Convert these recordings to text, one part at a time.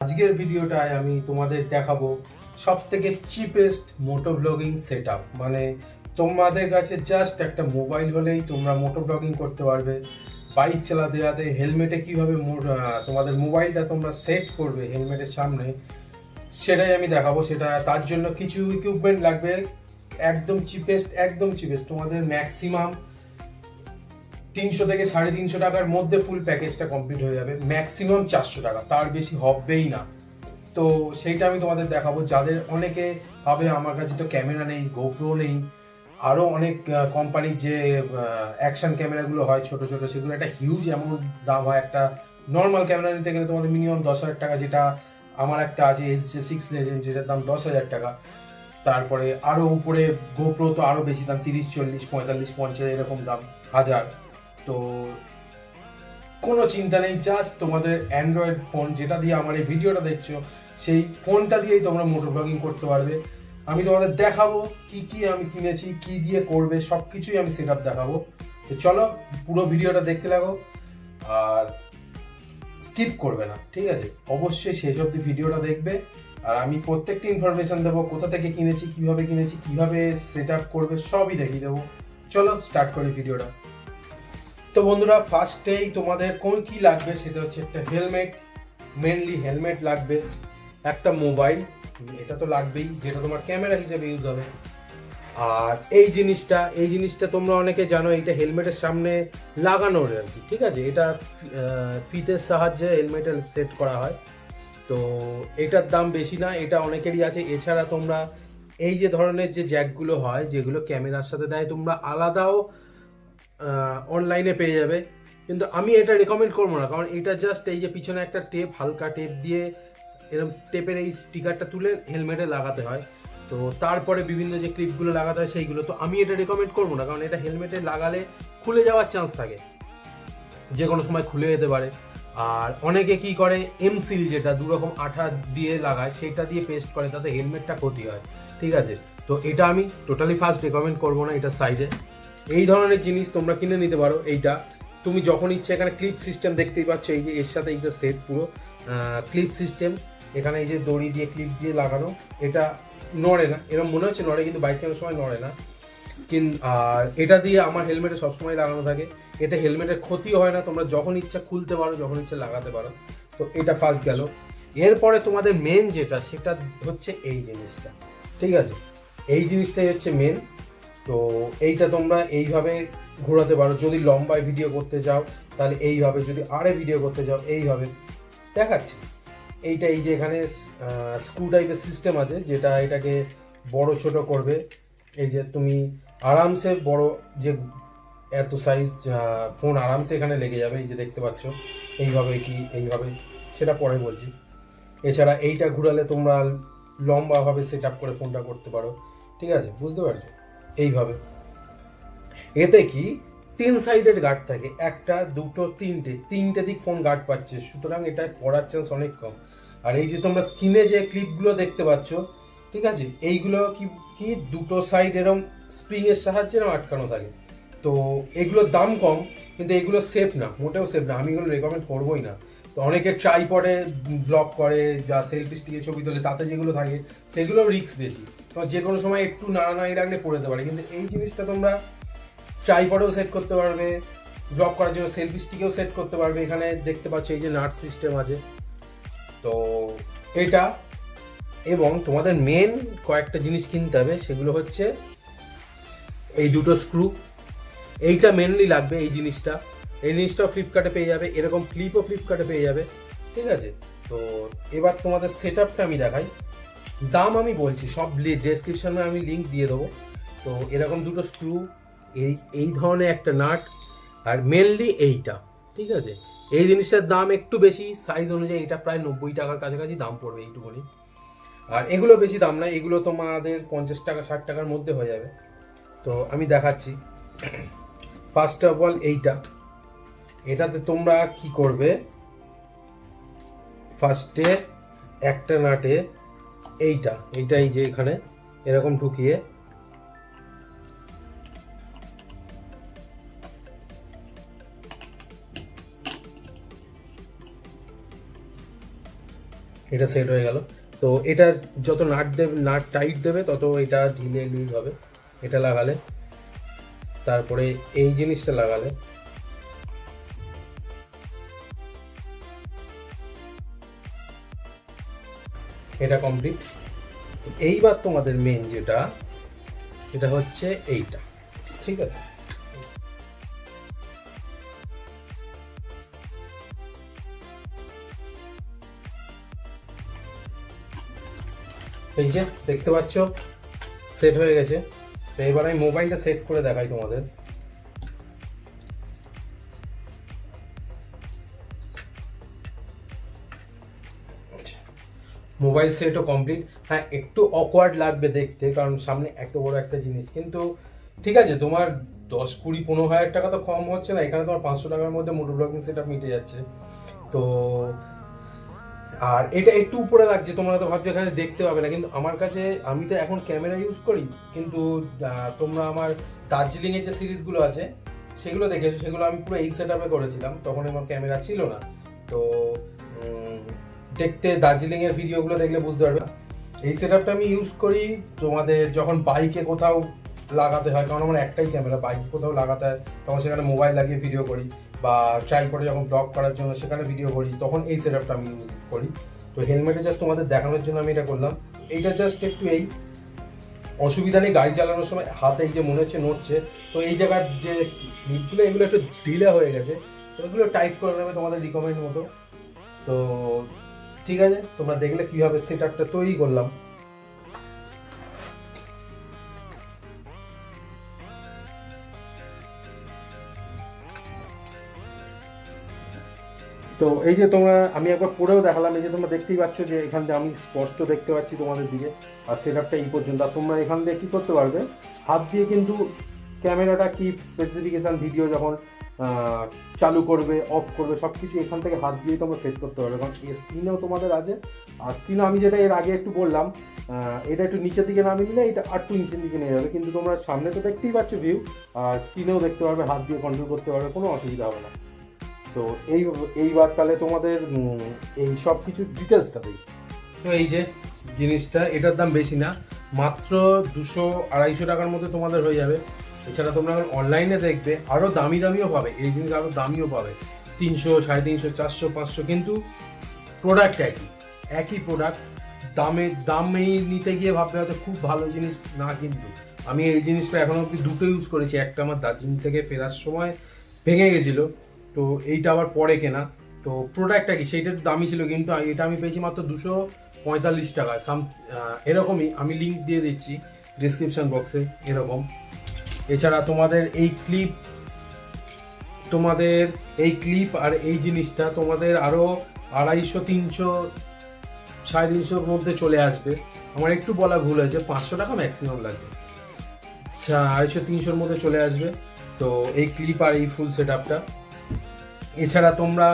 আজকের ভিডিওটায় আমি তোমাদের দেখাবো সবথেকে চিপেস্ট মোটো ব্লগিং সেটআপ। মানে তোমাদের কাছে জাস্ট একটা মোবাইল হলেই তোমরা মোটো ব্লগিং করতে পারবে। বাইক চালাতে যাতে হেলমেটে কিভাবে তোমাদের মোবাইলটা তোমরা সেট করবে হেলমেটের সামনে, সেটাই আমি দেখাবো। সেটা তার জন্য কিছু ইকুইপমেন্ট লাগবে। একদম চিপেস্ট তোমাদের ম্যাক্সিমাম 300 থেকে 350 টাকার মধ্যে ফুল প্যাকেজটা কমপ্লিট হয়ে যাবে। ম্যাক্সিমাম 400 টাকা, তার বেশি হবেই না। তো সেইটা আমি তোমাদের দেখাবো। যাদের অনেকে ভাবে আমার কাছে তো ক্যামেরা নেই, গোপ্রো নেই, আরও অনেক কোম্পানির যে অ্যাকশন ক্যামেরাগুলো হয় ছোট ছোট, সেগুলো একটা হিউজ অ্যামাউন্ট দাম হয়। একটা নর্মাল ক্যামেরা নিতে গেলে তোমাদের মিনিমাম 10,000 টাকা, যেটা আমার একটা আছে SJ6 লেজেন্ড, যেটার দাম 10,000 টাকা। তারপরে আরও উপরে গোপ্রো তো আরও বেশি দাম, 30, 40, 45, 50 এরকম দাম, হাজার। তো কোনো চিন্তা নেই, জাস্ট তোমাদের অ্যান্ড্রয়েড ফোন যেটা দিয়ে আমার এই ভিডিওটা দেখছো, সেই ফোনটা দিয়েই তোমরা মোটো ব্লগিং করতে পারবে। আমি তোমাদের দেখাবো কি কি আমি কিনেছি, কি দিয়ে করবে, সব কিছুই আমি সেট আপ দেখাবো। তো চলো পুরো ভিডিওটা দেখতে লাগো, আর স্কিপ করবে না, ঠিক আছে? অবশ্যই শেষ অবধি ভিডিওটা দেখবে। আর আমি প্রত্যেকটা ইনফরমেশন দেবো, কোথা থেকে কিনেছি, কিভাবে সেট আপ করবে, সবই দেখিয়ে দেবো। চলো স্টার্ট করি ভিডিওটা। তো বন্ধুরা, ফার্স্টেই তোমাদের কোন কি লাগবে সেটা হচ্ছে একটা হেলমেট। মেনলি হেলমেট লাগবে, একটা মোবাইল, এটা তো লাগবেই, যেটা তোমার ক্যামেরা হিসেবে ইউজ হবে। আর এই জিনিসটা তোমরা অনেকে জানো, এইটা হেলমেটের সামনে লাগানোর আর কি, ঠিক আছে? এটা ফিতের সাহায্যে হেলমেটে সেট করা হয়। তো এটার দাম বেশি না, এটা অনেকেরই আছে। এছাড়া তোমরা এই যে ধরনের যে জ্যাকগুলো হয়, যেগুলো ক্যামেরার সাথে দেয়, তোমরা আলাদাও অনলাইনে পেয়ে যাবে। কিন্তু আমি এটা রেকমেন্ড করবো না, কারণ এটা জাস্ট এই যে পিছনে একটা টেপ, হালকা টেপ দিয়ে এরকম টেপের এই স্টিকারটা তুলে হেলমেটে লাগাতে হয়। তো তারপরে বিভিন্ন যে ক্লিপগুলো লাগাতে হয় সেইগুলো, তো আমি এটা রেকমেন্ড করবো না, কারণ এটা হেলমেটে লাগালে খুলে যাওয়ার চান্স থাকে, যে কোনো সময় খুলে যেতে পারে। আর অনেকে কি করে, এমসিল যেটা দুরকম আঠা দিয়ে লাগায়, সেটা দিয়ে পেস্ট করে, তাতে হেলমেটটা ক্ষতি হয়, ঠিক আছে? তো এটা আমি টোটালি ফার্স্ট রেকমেন্ড করবো না। এটা সাইডে এই ধরনের জিনিস তোমরা কিনে নিতে পারো। এইটা তুমি যখন ইচ্ছে, এখানে ক্লিপ সিস্টেম দেখতেই পাচ্ছ, এই যে এর সাথে এইটা সেট পুরো ক্লিপ সিস্টেম। এখানে এই যে দড়ি দিয়ে ক্লিপ দিয়ে লাগানো, এটা নড়ে না, এরকম মনে হচ্ছে নড়ে, কিন্তু বাইক চালানোর সময় নড়ে না। আর এটা দিয়ে আমার হেলমেটে সবসময় লাগানো থাকে, এতে হেলমেটের ক্ষতিও হয় না। তোমরা যখন ইচ্ছা খুলতে পারো, যখন ইচ্ছা লাগাতে পারো। তো এটা ফার্স্ট গেল। এরপরে তোমাদের মেন যেটা, সেটা হচ্ছে এই জিনিসটা, ঠিক আছে? এই জিনিসটাই হচ্ছে মেন। তো এইটা তোমরা এইভাবে ঘোরাতে পারো যদি লম্বায় ভিডিও করতে চাও, তাহলে এইভাবে। যদি আরে ভিডিও করতে চাও, এইভাবে দেখাচ্ছি। এইটা এই যে এখানে স্ক্রু টাইপের সিস্টেম আছে, যেটা এটাকে বড় ছোট করবে। এই যে তুমি আরামসে বড় যে এত সাইজ ফোন আরামসে এখানে লেগে যাবে, এই যে দেখতে পাচ্ছ। এইভাবে সেটা পরে বলছি। এছাড়া এইটা ঘুরালে তোমরা লম্বাভাবে সেট আপ করে ফোনটা করতে পারো, ঠিক আছে? বুঝতে পারছো? এইভাবে এতে কি 3 সাইডের গার্ড থাকে, একটা দুটো তিনটে দিক ফোন গার্ড পাচ্ছে, সুতরাং এটা পড়ার চান্স অনেক কম। আর এই যে তোমরা স্ক্রিনে যে ক্লিপগুলো দেখতে পাচ্ছ, ঠিক আছে, এইগুলো কি কি দুটো সাইড এরম স্প্রিং এর সাহায্যে এরম আটকানো থাকে। তো এগুলোর দাম কম, কিন্তু এগুলো সেফ না, মোটেও সেফ না, আমি এগুলো রেকমেন্ড করবোই না। তো অনেকে ট্রাইপডে ব্লগ করে, যা সেলফি স্টিকে ছবি তোলে, তাতে যেগুলো থাকে সেগুলো রিস্ক বেশি। তো যে কোনো সময় একটু নাড়ানাড়ি লাগলে পড়ে যেতে পারে। কিন্তু এই জিনিসটা তোমরা ট্রাইপডেও সেট করতে পারবে, ব্লগ করার জন্য সেলফি স্টিকেও সেট করতে পারবে। এখানে দেখতে পাচ্ছ এই যে নাট সিস্টেম আছে। তো এটা, এবং তোমাদের মেন কয়েকটা জিনিস কিনতে হবে, সেগুলো হচ্ছে এই দুটো স্ক্রু। এইটা মেনলি লাগবে, এই জিনিসটাও ফ্লিপকার্টে পেয়ে যাবে, এরকম ক্লিপও ফ্লিপকার্টে পেয়ে যাবে, ঠিক আছে? তো এবার তোমাদের সেট আপটা আমি দেখাই। দাম আমি বলছি, সব ডেসক্রিপশনে আমি লিঙ্ক দিয়ে দেবো। তো এরকম দুটো স্ক্রু, এই ধরনের একটা নাট, আর মেনলি এইটা, ঠিক আছে? এই জিনিসটার দাম একটু বেশি, সাইজ অনুযায়ী এটা প্রায় 90 টাকার কাছাকাছি দাম পড়বে, এইটুকুনি। আর এগুলো বেশি দাম না, এগুলো তোমাদের 50 টাকা 60 টাকার মধ্যে হয়ে যাবে। তো আমি দেখাচ্ছি। ফার্স্ট অফ অল এটাতে তোমরা কি করবে, ফার্স্টে একটা নাটে এইটাই যে এখানে এরকম ঢুকিয়ে এটা সেট হয়ে গেল। তো এটা যত নাট টাইট দেবে তত এটা ঢিলে লুজ হবে। এটা লাগালে, তারপরে এই জিনিসটা লাগালে, এটা কমপ্লিট। এইবার তোমাদের মেন যেটা, এটা হচ্ছে এইটা, ঠিক আছে? এই যে দেখতে পাচ্ছ সেট হয়ে গেছে। তো এবার আমি মোবাইলটা সেট করে দেখাই তোমাদের। মোবাইল সেটও কমপ্লিট। হ্যাঁ, একটু অকওয়ার্ড লাগবে দেখতে, কারণ সামনে এত বড় একটা জিনিস, কিন্তু ঠিক আছে। তোমার 10, 20, 15 হাজার টাকা তো কম হচ্ছে না, এখানে তোমার 500 টাকার মধ্যে মোটো ব্লগিং সেটআপ মিটে যাচ্ছে। তো আর এটা একটু উপরে লাগছে, তোমরা তো ভাবছো এখানে দেখতে পাবে না, কিন্তু আমার কাছে, আমি তো এখন ক্যামেরা ইউজ করি, কিন্তু তোমরা আমার দার্জিলিং এর যে সিরিজগুলো আছে সেগুলো দেখেছো, সেগুলো আমি পুরো এই সেটআপে করেছিলাম, তখন আমার ক্যামেরা ছিল না। তো দেখতে দার্জিলিং এর ভিডিওগুলো দেখলে বুঝতে পারবে। এই সেটআপটা আমি ইউজ করি তোমাদের যখন বাইকে কোথাও লাগাতে হয়, কারণ আমার একটাই ক্যামেরা, বাইকে কোথাও লাগাতে হয় তখন সেখানে মোবাইল লাগিয়ে ভিডিও করি, বা ট্রাই করে যখন ব্লগ করার জন্য সেখানে ভিডিও করি, তখন এই সেটআপটা আমি ইউজ করি। তো হেলমেটে জাস্ট তোমাদের দেখানোর জন্য আমি এটা করলাম। এইটা জাস্ট একটু এই অসুবিধা নেই, গাড়ি চালানোর সময় হাতে এই যে মনে হচ্ছে নড়ছে, তো এই জায়গার যে ক্লিপগুলো এগুলো একটু ঢিলা হয়ে গেছে, তো এগুলো টাইট করে নেবে তোমাদের রিকমেন্ড মতো। তো ঠিক আছে, তোমরা দেখলে কিভাবে সেটআপটা তৈরি করলাম। তো এই যে তোমরা, আমি একবার পরেও দেখালাম, এই যে তোমরা দেখতেই পাচ্ছ যে এখান থেকে আমি স্পষ্ট দেখতে পাচ্ছি তোমাদের দিকে, আর সেটআপটা এই পর্যন্ত। আর তোমরা এখান থেকে কি করতে পারবে, হাত দিয়ে কিন্তু ক্যামেরাটা কি স্পেসিফিকেশন, ভিডিও যখন চালু করবে, অফ করবে, সব কিছু এখান থেকে হাত দিয়েই তোমরা সেট করতে পারবে, কারণ স্ক্রিনেও তোমাদের আছে। আর স্ক্রিনে আমি যেটা এর আগে একটু বললাম, এটা একটু নিচের দিকে নামিয়ে নিলে এটা আর একটু নিচের দিকে নিয়ে যাবে, কিন্তু তোমরা সামনে তো দেখতেই পাচ্ছ ভিউ, আর স্ক্রিনেও দেখতে পারবে, হাত দিয়ে কন্ট্রোল করতে পারবে, কোনো অসুবিধা হবে না। তো এইবার তাহলে তোমাদের এই সব কিছু ডিটেলসটা দিই। তো এই যে জিনিসটা, এটার দাম বেশি না, মাত্র 200-250 টাকার মধ্যে তোমাদের হয়ে যাবে। এছাড়া তোমরা অনলাইনে দেখবে আরও দামিও পাবে, এই জিনিস আরও দামিও পাবে, 300, 350, 400, 500, কিন্তু প্রোডাক্ট একই প্রোডাক্ট। দামেই নিতে গিয়ে ভাববে হয়তো খুব ভালো জিনিস না, কিন্তু আমি এই জিনিসটা এখনো অব্দি দুটো ইউজ করেছি। একটা আমার দার্জিলিং থেকে ফেরার সময় ভেঙে গেছিলো, তো এইটা আবার পরে কেনা। তো প্রোডাক্টটা কি, সেইটা একটু দামি ছিল, কিন্তু এটা আমি পেয়েছি মাত্র 245 টাকায় এরকমই। আমি লিঙ্ক দিয়ে দিচ্ছি ডিসক্রিপশন বক্সে, এরকম। এছাড়া তোমাদের এই ক্লিপ আর এই জিনিসটা তোমাদের আরও 250, 300, 350 মধ্যে চলে আসবে। আমার একটু বলা ভুল হয়েছে, 500 টাকা ম্যাক্সিমাম লাগবে, 250-300 মধ্যে চলে আসবে। তো এই ক্লিপ আর এই ফুল সেটআপটা। এছাড়া তোমরা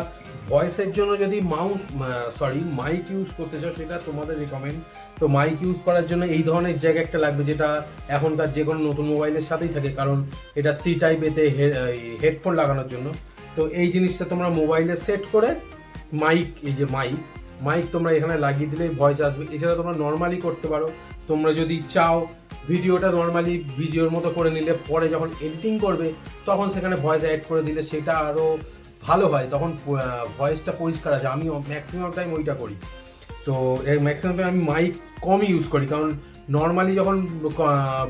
ভয়েসের জন্য যদি মাইক ইউজ করতে চাও, সেটা তোমাদের রিকমেন্ড। তো মাইক ইউজ করার জন্য এই ধরনের জ্যাক একটা লাগবে, যেটা এখনকার যে কোনো নতুন মোবাইলের সাথেই থাকে, কারণ এটা সি টাইপ, এতে হেডফোন লাগানোর জন্য। তো এই জিনিসটা তোমরা মোবাইলে সেট করে এই যে মাইক তোমরা এখানে লাগিয়ে দিলেই ভয়েস আসবে। এছাড়া তোমরা নর্মালি করতে পারো, তোমরা যদি চাও ভিডিওটা নর্মালি ভিডিওর মতো করে নিলে, পরে যখন এডিটিং করবে তখন সেখানে ভয়েস অ্যাড করে দিলে সেটা আরও ভালো হয়, তখন ভয়েসটা পরিষ্কার আছে। আমি ম্যাক্সিমাম টাইম ওইটা করি। তো ম্যাক্সিমাম টাইম আমি মাইক কমই ইউজ করি, কারণ নর্মালি যখন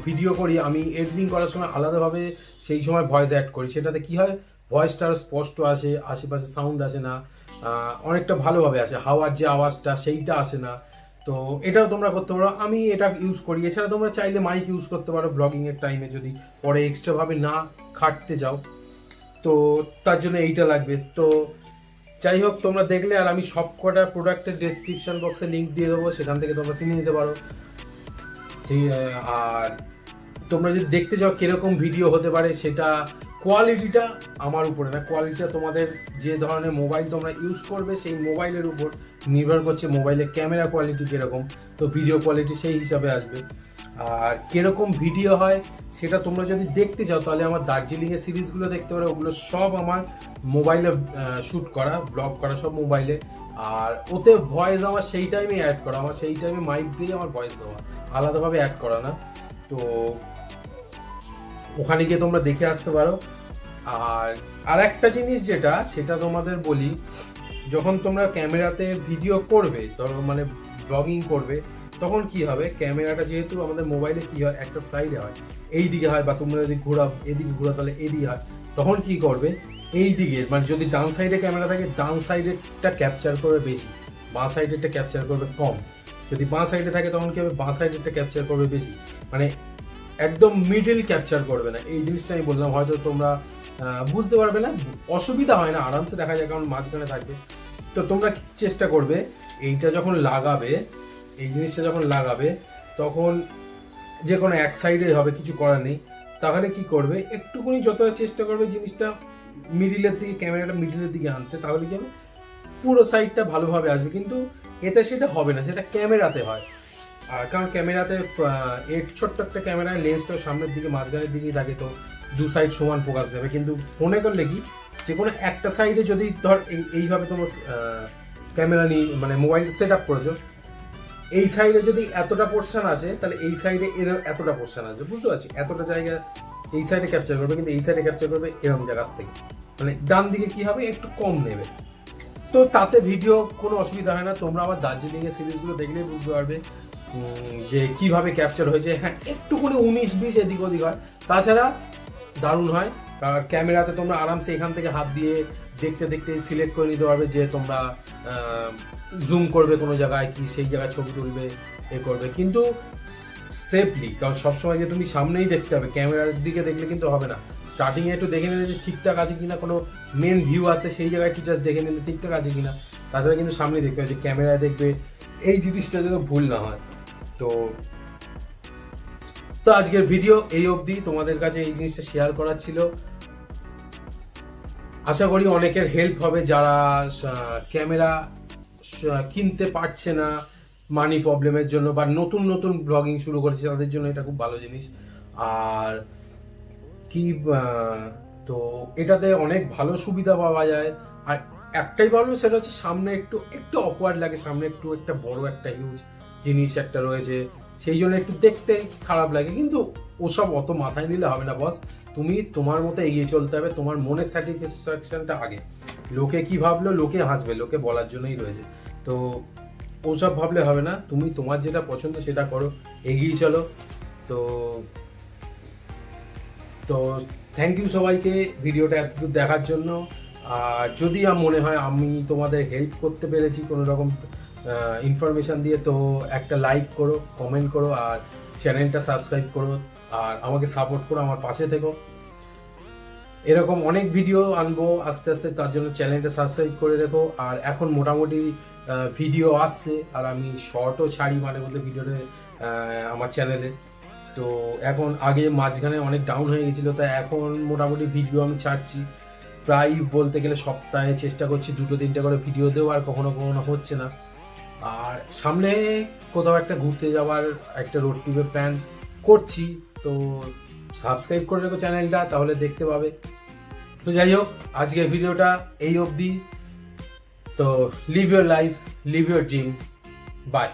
ভিডিও করি আমি এডিটিং করার সময় আলাদাভাবে সেই সময় ভয়েস অ্যাড করি, সেটাতে কি হয়, ভয়েসটা আরও স্পষ্ট আসে, আশেপাশে সাউন্ড আসে না, অনেকটা ভালোভাবে আসে, হাওয়ার যে আওয়াজটা সেইটা আসে না। তো এটাও তোমরা করতে পারো, আমি এটা ইউজ করি। এছাড়া তোমরা চাইলে মাইক ইউজ করতে পারো ব্লগিংয়ের টাইমে, যদি পরে এক্সট্রাভাবে না খাটতে যাও, তো তার জন্য এইটা লাগবে। তো যাই হোক, তোমরা দেখলে, আর আমি সব কটা প্রোডাক্টের ডেসক্রিপশন বক্সে লিঙ্ক দিয়ে দেবো, সেখান থেকে তোমরা কিনে নিতে পারো। ঠিক, আর তোমরা যদি দেখতে চাও কিরকম ভিডিও হতে পারে, সেটা কোয়ালিটিটা আমার উপরে না, কোয়ালিটিটা তোমাদের যে ধরনের মোবাইল তোমরা ইউজ করবে সেই মোবাইলের উপর নির্ভর করছে, মোবাইলের ক্যামেরা কোয়ালিটি কীরকম, তো ভিডিও কোয়ালিটি সেই হিসাবে আসবে। আর কীরকম ভিডিও হয় সেটা তোমরা যদি দেখতে চাও, তাহলে আমার দার্জিলিংয়ের সিরিজগুলো দেখতে পারো, ওগুলো সব আমার মোবাইলে শ্যুট করা, ব্লগ করা, সব মোবাইলে। আর ওতে ভয়েস আমার সেই টাইমে অ্যাড করা, আমার সেই টাইমে মাইক দিয়ে আমার ভয়েস দেওয়া, আলাদাভাবে অ্যাড করা না। তো ওখানে গিয়ে তোমরা দেখে আসতে পারো। আর একটা জিনিস যেটা, সেটা তোমাদের বলি, যখন তোমরা ক্যামেরাতে ভিডিও করবে, ধরো মানে ব্লগিং করবে, তখন কি হবে, ক্যামেরাটা যেহেতু আমাদের মোবাইলে কি হয়, একটা সাইডে হয়, এই দিকে হয়, বা তোমরা যদি ঘোরাও এদিকে ঘোরা তাহলে এদিকে হয়, তখন কি করবে, এই দিকে মানে যদি ডান সাইডে ক্যামেরা থাকে, ডান সাইডেরটা ক্যাপচার করবে বেশি, বাঁ সাইডেরটা ক্যাপচার করবে কম। যদি বাঁ সাইডে থাকে তখন কি হবে, বাঁ সাইডেরটা ক্যাপচার করবে বেশি, মানে একদম মিডিল ক্যাপচার করবে না। এই জিনিসটা আমি বললাম, হয়তো তোমরা বুঝতে পারবে না, অসুবিধা হয় না, আরামসে দেখা যায়, কারণ মাঝখানে থাকবে। তো তোমরা চেষ্টা করবে এইটা যখন লাগাবে, এই জিনিসটা যখন লাগাবে, তখন যে কোনো এক সাইডে হবে, কিছু করার নেই। তাহলে কি করবে, একটুখানি যতটা চেষ্টা করবে জিনিসটা মিডিলের দিকে, ক্যামেরাটা মিডিলের দিকে আনতে, তাহলে কি হবে, পুরো সাইডটা ভালোভাবে আসবে। কিন্তু এতে সেটা হবে না, সেটা ক্যামেরাতে হয়। আর কারণ ক্যামেরাতে ছোট্ট একটা ক্যামেরায় লেন্সটাও সামনের দিকে মাঝখানের দিকেই থাকে, তো দু সাইড সমান ফোকাস দেবে। কিন্তু ফোনে করলে কি, যে কোনো একটা সাইডে যদি ধর এইভাবে তোমার ক্যামেরা নিয়ে মানে মোবাইল সেট আপ করেছো, এই সাইডে যদি এতটা পোর্শন আসে, তাহলে এই সাইডে এর এতটা পোর্শন আসবে, বুঝতে পারছি, এতটা জায়গা এই সাইডে ক্যাপচার করবে, কিন্তু এই সাইডে ক্যাপচার করবে এরকম জায়গার থেকে, মানে ডান দিকে কি হবে, একটু কম নেবে। তো তাতে ভিডিও কোনো অসুবিধা হয় না। তোমরা আবার দার্জিলিংয়ের সিরিজগুলো দেখলেই বুঝতে পারবে যে কিভাবে ক্যাপচার হয়েছে। হ্যাঁ, একটুখানি 19-20 এদিক ওদিক হয়, তাছাড়া দারুণ হয়। আর ক্যামেরাতে তোমরা আরামসে এখান থেকে হাত দিয়ে দেখতে দেখতে সিলেক্ট করে নিতে পারবে যে তোমরা জুম করবে কোনো জায়গায়, কি সেই জায়গায় ছবি তুলবে, এ করবে, কিন্তু সেফলি। কারণ সবসময় যে তুমি সামনেই দেখতে হবে, ক্যামেরার দিকে দেখলে কিন্তু হবে না। স্টার্টিংয়ে একটু দেখে নিলে যে ঠিকঠাক আছে কিনা, কোনো মেন ভিউ আছে সেই জায়গায় একটু জাস্ট দেখে নিলে ঠিকঠাক আছে কিনা, তাছাড়া কিন্তু সামনেই দেখতে হবে, যে ক্যামেরায় দেখবে, এই জিনিসটা যেন ভুল না হয়। তো আজকের ভিডিও এই অবধি, তোমাদের কাছে এই জিনিসটা শেয়ার করার ছিল। আশা করি অনেকের হেল্প হবে, যারা ক্যামেরা কিনতে পারছে না মানি প্রবলেমের জন্য, বা নতুন নতুন ব্লগিং শুরু করেছে, তাদের জন্য এটা খুব ভালো জিনিস। আর কি তো এটাতে অনেক ভালো সুবিধা পাওয়া যায়। আর একটাই প্রবলেম, সেটা হচ্ছে সামনে একটু অকওয়ার্ড লাগে, সামনে একটু একটা বড় একটা হিউজ জিনিস একটা রয়েছে, সেই জন্য একটু দেখতে খারাপ লাগে। কিন্তু ওসব অত মাথায় নিলে হবে না বস, তুমি তোমার মতো এগিয়ে চলতে হবে, তোমার মনের স্যাটিসফ্যাকশনটা আগে। লোকে কি ভাবলো, লোকে হাসবে, লোকে বলার জন্যই রয়েছে, তো ওসব ভাবলে হবে না। তুমি তোমার যেটা পছন্দ সেটা করো, এগিয়ে চলো। তো তো থ্যাংক ইউ সবাইকে ভিডিওটা এতদূর দেখার জন্য। আর যদি মনে হয় আমি তোমাদের হেল্প করতে পেরেছি কোনো রকম ইনফরমেশান দিয়ে, তো একটা লাইক করো, কমেন্ট করো, আর চ্যানেলটা সাবস্ক্রাইব করো, আর আমাকে সাপোর্ট করো, আমার পাশে থেকো। এরকম অনেক ভিডিও আনবো আস্তে আস্তে, তার জন্য চ্যানেলটা সাবস্ক্রাইব করে রেখো। আর এখন মোটামুটি ভিডিও আসছে, আর আমি শর্টও ছাড়ি মানে বলতে ভিডিওতে আমার চ্যানেলে। তো এখন আগে মাঝখানে অনেক ডাউন হয়ে গেছিলো, তাই এখন মোটামুটি ভিডিও আমি ছাড়ছি, প্রায় বলতে গেলে সপ্তাহে চেষ্টা করছি 2-3টে করে ভিডিও দেওয়া, আর কখনো কখনো হচ্ছে না। আর সামনে কোথাও একটা ঘুরতে যাওয়ার একটা রোড ট্রিপের প্ল্যান করছি, তো সাবস্ক্রাইব করে রেখো চ্যানেলটা, তাহলে দেখতে পাবে। তো যাই হোক, আজকের ভিডিওটা এই অবধি। তো live your life, live your dream, by.